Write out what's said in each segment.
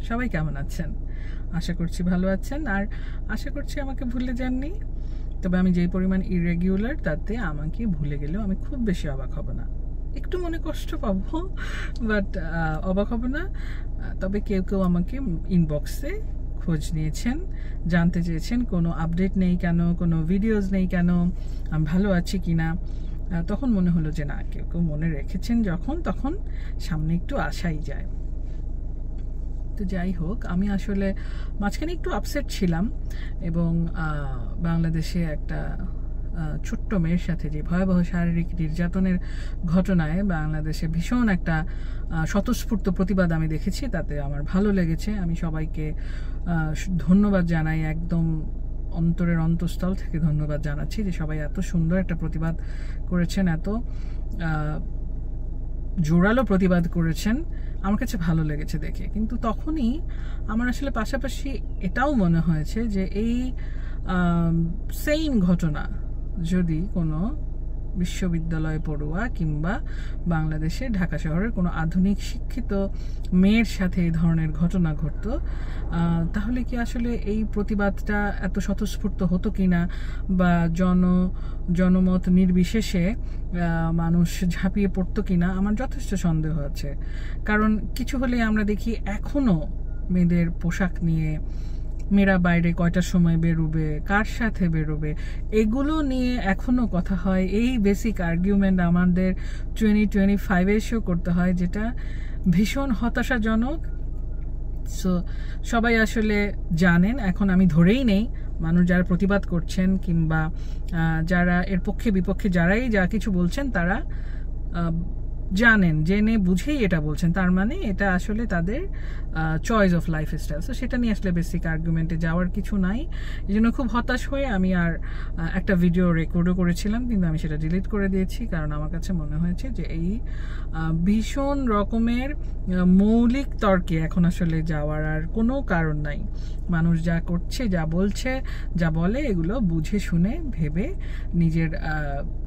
সবাই কেমন আছেন? আশা করছি ভালো আছেন, আর আশা করছি আমাকে ভুলে যাননি। তবে আমি যেই পরিমাণ ইরেগুলার, তাতে আমাকে ভুলে গেলেও আমি খুব বেশি অবাক হব না। একটু মনে কষ্ট পাবো, বাট অবাক হব না। তবে কেউ কেউ আমাকে ইনবক্সে খোঁজ নিয়েছেন, জানতে চেয়েছেন কোনো আপডেট নেই কেন, কোনো ভিডিওস নেই কেন, আমি ভালো আছি কি না। তখন মনে হলো যে না, কেউ কেউ মনে রেখেছেন যখন, তখন সামনে একটু আসাই যায়। তো যাই হোক, আমি আসলে মাঝখানে একটু আপসেট ছিলাম, এবং বাংলাদেশে একটা ছোট্ট মেয়ের সাথে যে ভয়াবহ শারীরিক নির্যাতনের ঘটনায় বাংলাদেশে ভীষণ একটা স্বতঃস্ফূর্ত প্রতিবাদ আমি দেখেছি, তাতে আমার ভালো লেগেছে। আমি সবাইকে ধন্যবাদ জানাই, একদম অন্তরের অন্তঃস্থল থেকে ধন্যবাদ জানাচ্ছি যে সবাই এত সুন্দর একটা প্রতিবাদ করেছেন, এত জোরালো প্রতিবাদ করেছেন। আমার কাছে ভালো লেগেছে দেখে। কিন্তু তখনই আমার আসলে পাশাপাশি এটাও মনে হয়েছে যে এই সেম ঘটনা যদি কোনো বিশ্ববিদ্যালয় পড়ুয়া কিংবা বাংলাদেশের ঢাকা শহরের কোনো আধুনিক শিক্ষিত মেয়ের সাথে এই ধরনের ঘটনা ঘটতো, তাহলে কি আসলে এই প্রতিবাদটা এত স্বতঃস্ফূর্ত হতো কিনা, বা জনমত নির্বিশেষে মানুষ ঝাঁপিয়ে পড়তো কিনা, আমার যথেষ্ট সন্দেহ আছে। কারণ কিছু হলেই আমরা দেখি এখনও মেয়েদের পোশাক নিয়ে, মেয়েরা বাইরে কয়টার সময় বেরোবে, কার সাথে বেরোবে, এগুলো নিয়ে এখনও কথা হয়। এই বেসিক আর্গুমেন্ট আমাদের 2025 এসেও করতে হয়, যেটা ভীষণ হতাশাজনক। সো সবাই আসলে জানেন, এখন আমি ধরেই নেই মানুষ যারা প্রতিবাদ করছেন কিংবা যারা এর পক্ষে বিপক্ষে যারাই যা কিছু বলছেন, তারা জানেন, জেনে বুঝেই এটা বলছেন। তার মানে এটা আসলে তাদের চয়েস অফ লাইফ স্টাইল। তো সেটা নিয়ে আসলে বেসিক আর্গুমেন্টে যাওয়ার কিছু নাই। এই জন্য খুব হতাশ হয়ে আমি আর একটা ভিডিও রেকর্ডও করেছিলাম, কিন্তু আমি সেটা ডিলিট করে দিয়েছি। কারণ আমার কাছে মনে হয়েছে যে এই ভীষণ রকমের মৌলিক তর্কে এখন আসলে যাওয়ার আর কোনো কারণ নাই। মানুষ যা করছে, যা বলছে, যা বলে, এগুলো বুঝে শুনে ভেবে নিজের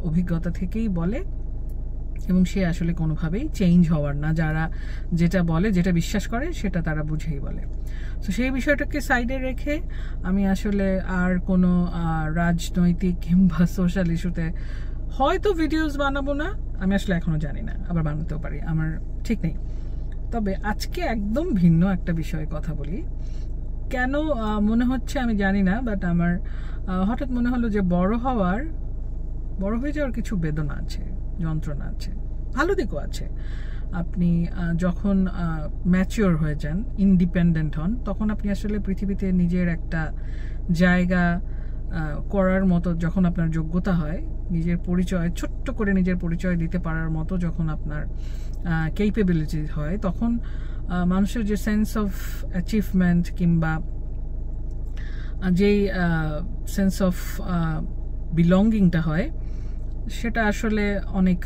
অভিজ্ঞতা থেকেই বলে, এবং সে আসলে কোনোভাবেই চেঞ্জ হওয়ার না। যারা যেটা বলে, যেটা বিশ্বাস করে, সেটা তারা বুঝেই বলে। তো সেই বিষয়টাকে সাইডে রেখে আমি আসলে আর কোনো রাজনৈতিক কিংবা সোশ্যাল ইস্যুতে হয়তো ভিডিওস বানাবো না, আমি আসলে এখনও জানি না, আবার বানাতেও পারি, আমার ঠিক নেই। তবে আজকে একদম ভিন্ন একটা বিষয়ে কথা বলি। কেন মনে হচ্ছে আমি জানি না, বাট আমার হঠাৎ মনে হলো যে বড় হয়ে যাওয়ার কিছু বেদনা আছে, যন্ত্রণা আছে, ভালো দিকও আছে। আপনি যখন ম্যাচিওর হয়ে যান, ইন্ডিপেন্ডেন্ট হন, তখন আপনি আসলে পৃথিবীতে নিজের একটা জায়গা করার মতো যখন আপনার যোগ্যতা হয়, নিজের পরিচয়, ছোট্ট করে নিজের পরিচয় দিতে পারার মতো যখন আপনার ক্যাপাবিলিটি হয়, তখন মানুষের যে সেন্স অফ অ্যাচিভমেন্ট কিংবা যেই সেন্স অফ বিলঙ্গিংটা হয়, সেটা আসলে অনেক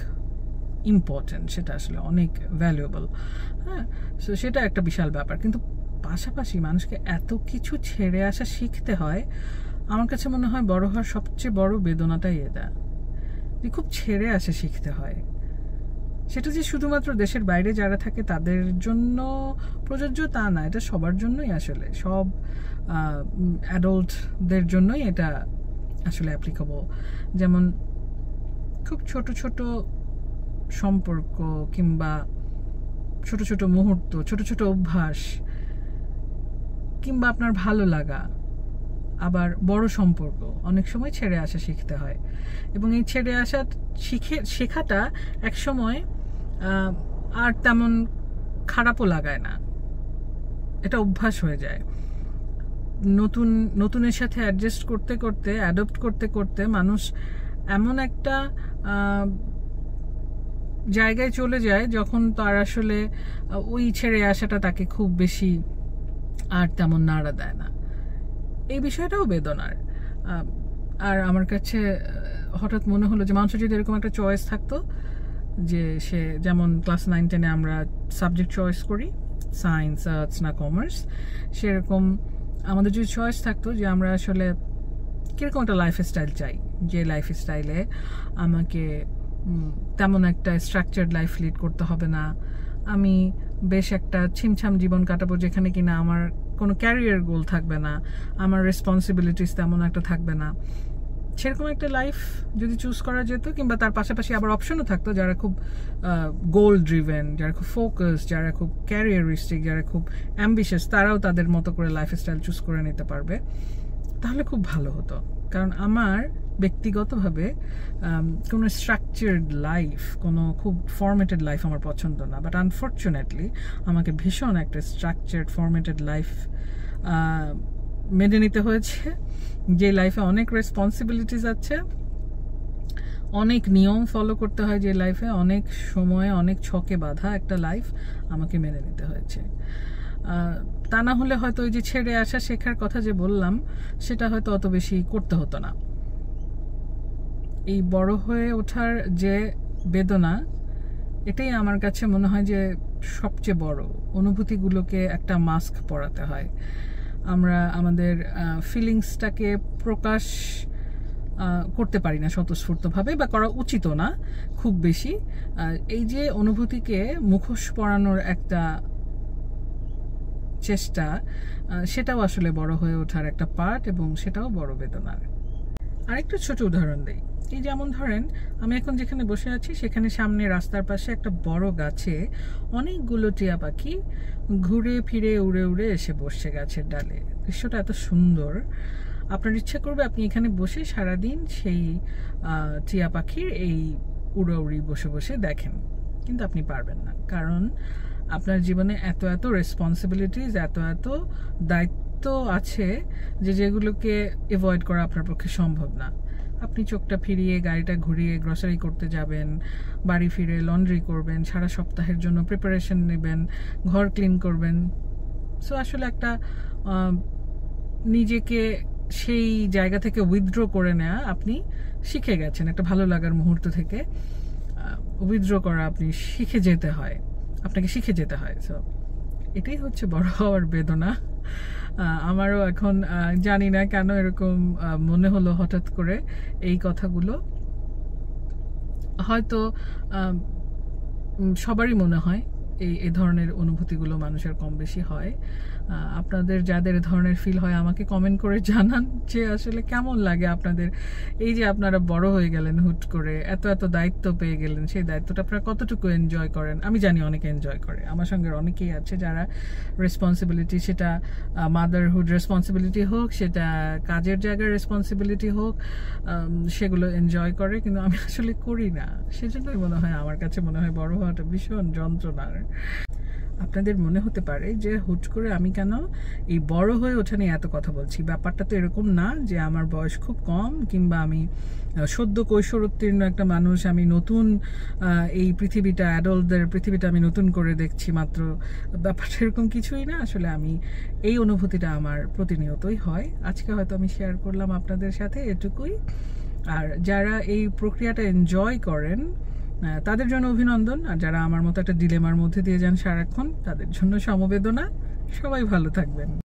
ইম্পর্টেন্ট, সেটা আসলে অনেক ভ্যালুয়েবল। হ্যাঁ, সো সেটা একটা বিশাল ব্যাপার। কিন্তু পাশাপাশি মানুষকে এত কিছু ছেড়ে আসা শিখতে হয়। আমার কাছে মনে হয় বড় হওয়ার সবচেয়ে বড় বেদনাটাই এটা, যে খুব ছেড়ে আসা শিখতে হয়। সেটা যে শুধুমাত্র দেশের বাইরে যারা থাকে তাদের জন্য প্রযোজ্য তা না, এটা সবার জন্যই, আসলে সব অ্যাডাল্টদের জন্যই এটা আসলে অ্যাপ্লিকেবল। যেমন খুব ছোট ছোট সম্পর্ক কিংবা ছোট ছোট মুহূর্ত, ছোট ছোট অভ্যাস কিংবা আপনার ভালো লাগা, আবার বড় সম্পর্ক অনেক সময় ছেড়ে আসা শিখতে হয়। এবং এই ছেড়ে আসা শেখাটা এক সময় আর তেমন খারাপও লাগায় না, এটা অভ্যাস হয়ে যায়। নতুনের সাথে অ্যাডজাস্ট করতে করতে, অ্যাডপ্ট করতে করতে মানুষ এমন একটা জায়গায় চলে যায় যখন তার আসলে ওই ছেড়ে আসাটা তাকে খুব বেশি আর তেমন নাড়া দেয় না। এই বিষয়টাও বেদনার। আর আমার কাছে হঠাৎ মনে হলো যে মানুষের যদি এরকম একটা চয়েস থাকতো, যে সে যেমন ক্লাস 9-10-এ আমরা সাবজেক্ট চয়েস করি, সায়েন্স, আর্টস না কমার্স, সেরকম আমাদের যদি চয়েস থাকতো যে আমরা আসলে কীরকম একটা লাইফস্টাইল চাই, যে লাইফস্টাইলে আমাকে তেমন একটা স্ট্রাকচার্ড লাইফ লিড করতে হবে না, আমি বেশ একটা ছিমছাম জীবন কাটাবো, যেখানে কিনা আমার কোনো ক্যারিয়ার গোল থাকবে না, আমার রেসপন্সিবিলিটিস তেমন একটা থাকবে না, সেরকম একটা লাইফ যদি চুজ করা যেত, কিংবা তার পাশাপাশি আবার অপশনও থাকতো যারা খুব গোল ড্রিভেন, যারা খুব ফোকাস, যারা খুব ক্যারিয়ারিস্টিক, যারা খুব অ্যাম্বিশিয়াস, তারাও তাদের মতো করে লাইফস্টাইল চুজ করে নিতে পারবে, তাহলে খুব ভালো হতো। কারণ আমার ব্যক্তিগতভাবে কোনো স্ট্রাকচার্ড লাইফ, কোনো খুব ফরম্যাটেড লাইফ আমার পছন্দ না। বাট আনফর্চুনেটলি আমাকে ভীষণ একটা স্ট্রাকচার্ড ফরম্যাটেড লাইফ মেনে নিতে হয়েছে, যে লাইফে অনেক রেসপন্সিবিলিটিস আছে, অনেক নিয়ম ফলো করতে হয়, যে লাইফে অনেক সময়ে অনেক ছকে বাঁধা একটা লাইফ আমাকে মেনে নিতে হয়েছে। তা না হলে হয়তো ওই যে ছেড়ে আসা শেখার কথা যে বললাম, সেটা হয়তো অত বেশি করতে হতো না। এই বড় হয়ে ওঠার যে বেদনা, এটাই আমার কাছে মনে হয় যে সবচেয়ে বড়। অনুভূতিগুলোকে একটা মাস্ক পরাতে হয়। আমরা আমাদের ফিলিংসটাকে প্রকাশ করতে পারি না স্বতঃস্ফূর্তভাবে, বা করা উচিতও না খুব বেশি। এই যে অনুভূতিকে মুখোশ পরানোর একটা চেষ্টা, সেটাও আসলে বড় হয়ে ওঠার একটা পার্ট, এবং সেটাও বড় বেদনার। আরেকটা ছোট উদাহরণ দেই। এই যেমন ধরেন, আমি এখন যেখানে বসে আছি সেখানে সামনে রাস্তার পাশে একটা বড় গাছে অনেকগুলো টিয়া পাখি ঘুরে ফিরে উড়ে উড়ে এসে বসছে গাছের ডালে। দৃশ্যটা এত সুন্দর, আপনার ইচ্ছা করবে আপনি এখানে বসে সারাদিন সেই টিয়া পাখির এই উড়াউড়ি বসে বসে দেখেন, কিন্তু আপনি পারবেন না। কারণ আপনার জীবনে এত এত রেসপন্সিবিলিটিস, এত এত দায়িত্ব আছে যেগুলোকে অ্যাভয়েড করা আপনার পক্ষে সম্ভব না। আপনি চোখটা ফিরিয়ে গাড়িটা ঘুরিয়ে গ্রসারি করতে যাবেন, বাড়ি ফিরে লন্ড্রি করবেন, সারা সপ্তাহের জন্য প্রিপারেশন নেবেন, ঘর ক্লিন করবেন। সো আসলে একটা নিজেকে সেই জায়গা থেকে উইথড্র করে নেওয়া আপনি শিখে গেছেন। একটা ভালো লাগার মুহূর্ত থেকে উইথড্র করা আপনি শিখে যেতে হয়, আপনাকে শিখে যেতে হয়। সো এটাই হচ্ছে বড় হওয়ার বেদনা। আমারও এখন জানি না কেন এরকম মনে হলো হঠাৎ করে এই কথাগুলো। হয়তো সবারই মনে হয় এই ধরনের অনুভূতিগুলো মানুষের কম বেশি হয়। আপনাদের যাদের ধরনের ফিল হয় আমাকে কমেন্ট করে জানান যে আসলে কেমন লাগে আপনাদের। এই যে আপনারা বড় হয়ে গেলেন হুট করে, এত এত দায়িত্ব পেয়ে গেলেন, সেই দায়িত্বটা আপনারা কতটুকু এনজয় করেন। আমি জানি অনেকে এনজয় করে, আমার সঙ্গে অনেকেই আছে যারা রেসপন্সিবিলিটি, সেটা মাদারহুড রেসপন্সিবিলিটি হোক, সেটা কাজের জায়গার রেসপন্সিবিলিটি হোক, সেগুলো এনজয় করে, কিন্তু আমি আসলে করি না। সেজন্যই মনে হয় আমার কাছে মনে হয় বড় হওয়াটা ভীষণ যন্ত্রণার। আপনাদের মনে হতে পারে যে হুট করে আমি কেন এই বড় হয়ে ওঠা নিয়ে এত কথা বলছি। ব্যাপারটা তো এরকম না যে আমার বয়স খুব কম, কিংবা আমি সদ্য কৈশোরোত্তীর্ণ একটা মানুষ, আমি নতুন এই পৃথিবীটা, অ্যাডাল্টদের পৃথিবীটা আমি নতুন করে দেখছি মাত্র। ব্যাপারটা এরকম কিছুই না। আসলে আমি এই অনুভূতিটা আমার প্রতিনিয়তই হয়। আজকে হয়তো আমি শেয়ার করলাম আপনাদের সাথে এটুকুই। আর যারা এই প্রক্রিয়াটা এনজয় করেন তাদের জন্য অভিনন্দন, আর যারা আমার মতো একটা ডিলেমার মধ্যে দিয়ে যান সারাক্ষণ, তাদের জন্য সমবেদনা। সবাই ভালো থাকবেন।